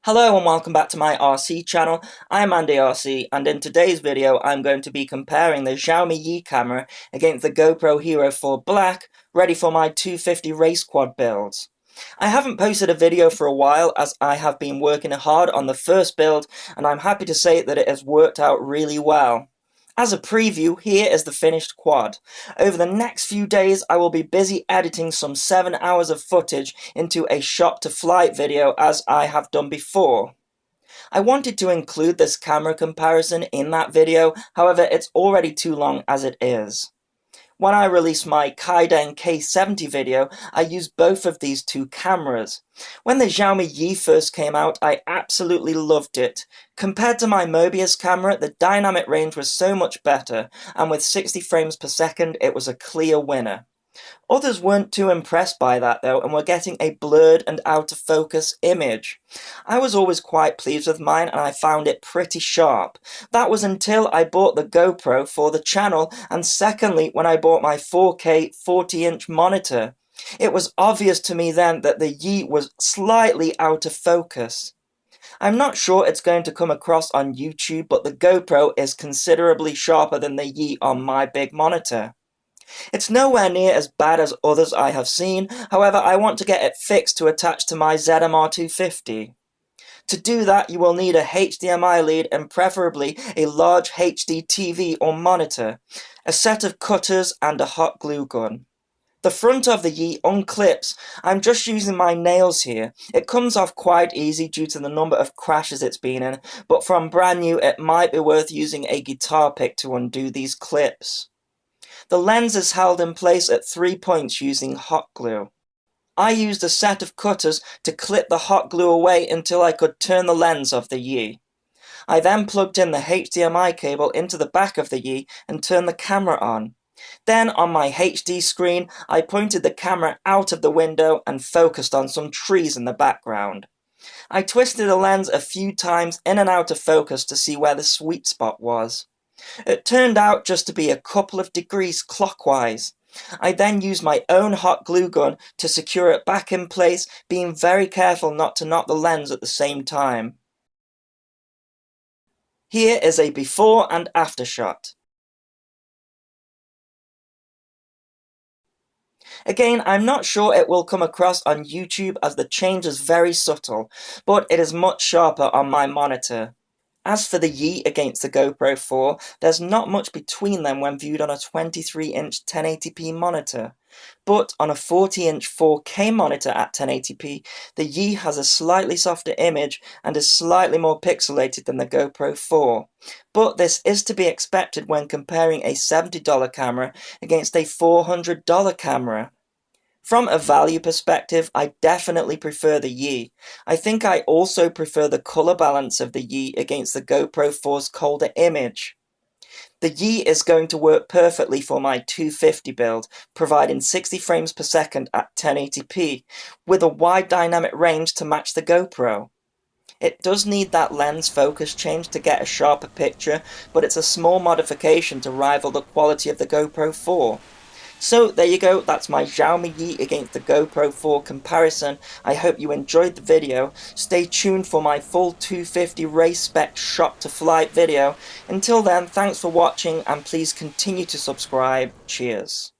Hello and welcome back to my RC channel. I'm Andy RC, and in today's video I'm going to be comparing the Xiaomi Yi camera against the GoPro Hero 4 Black, ready for my 250 race quad builds. I haven't posted a video for a while as I have been working hard on the first build, and I'm happy to say that it has worked out really well. As a preview, here is the finished quad. Over the next few days, I will be busy editing some 7 hours of footage into a shot-to-flight video as I have done before. I wanted to include this camera comparison in that video, however it's already too long as it is. When I released my Kaiden K70 video, I used both of these two cameras. When the Xiaomi Yi first came out, I absolutely loved it. Compared to my Mobius camera, the dynamic range was so much better, and with 60 frames per second, it was a clear winner. Others weren't too impressed by that though, and were getting a blurred and out of focus image. I was always quite pleased with mine, and I found it pretty sharp. That was until I bought the GoPro for the channel, and secondly when I bought my 4K 40-inch monitor. It was obvious to me then that the Yi was slightly out of focus. I'm not sure it's going to come across on YouTube, but the GoPro is considerably sharper than the Yi on my big monitor. It's nowhere near as bad as others I have seen, however I want to get it fixed to attach to my ZMR250. To do that you will need a HDMI lead and preferably a large HD TV or monitor, a set of cutters and a hot glue gun. The front of the Yi unclips. I'm just using my nails here. It comes off quite easy due to the number of crashes it's been in, but from brand new it might be worth using a guitar pick to undo these clips. The lens is held in place at 3 points using hot glue. I used a set of cutters to clip the hot glue away until I could turn the lens of the Yi. I then plugged in the HDMI cable into the back of the Yi and turned the camera on. Then on my HD screen, I pointed the camera out of the window and focused on some trees in the background. I twisted the lens a few times in and out of focus to see where the sweet spot was. It turned out just to be a couple of degrees clockwise. I then used my own hot glue gun to secure it back in place, being very careful not to knock the lens at the same time. Here is a before and after shot. Again, I'm not sure it will come across on YouTube as the change is very subtle, but it is much sharper on my monitor. As for the Yi against the GoPro 4, there's not much between them when viewed on a 23-inch 1080p monitor. But on a 40-inch 4K monitor at 1080p, the Yi has a slightly softer image and is slightly more pixelated than the GoPro 4. But this is to be expected when comparing a $70 camera against a $400 camera. From a value perspective, I definitely prefer the Yi. I think I also prefer the colour balance of the Yi against the GoPro 4's colder image. The Yi is going to work perfectly for my 250 build, providing 60 frames per second at 1080p, with a wide dynamic range to match the GoPro. It does need that lens focus change to get a sharper picture, but it's a small modification to rival the quality of the GoPro 4. So there you go, that's my Xiaomi Yi against the GoPro 4 comparison. I hope you enjoyed the video. Stay tuned for my full 250 race spec shot to flight video. Until then, thanks for watching and please continue to subscribe. Cheers.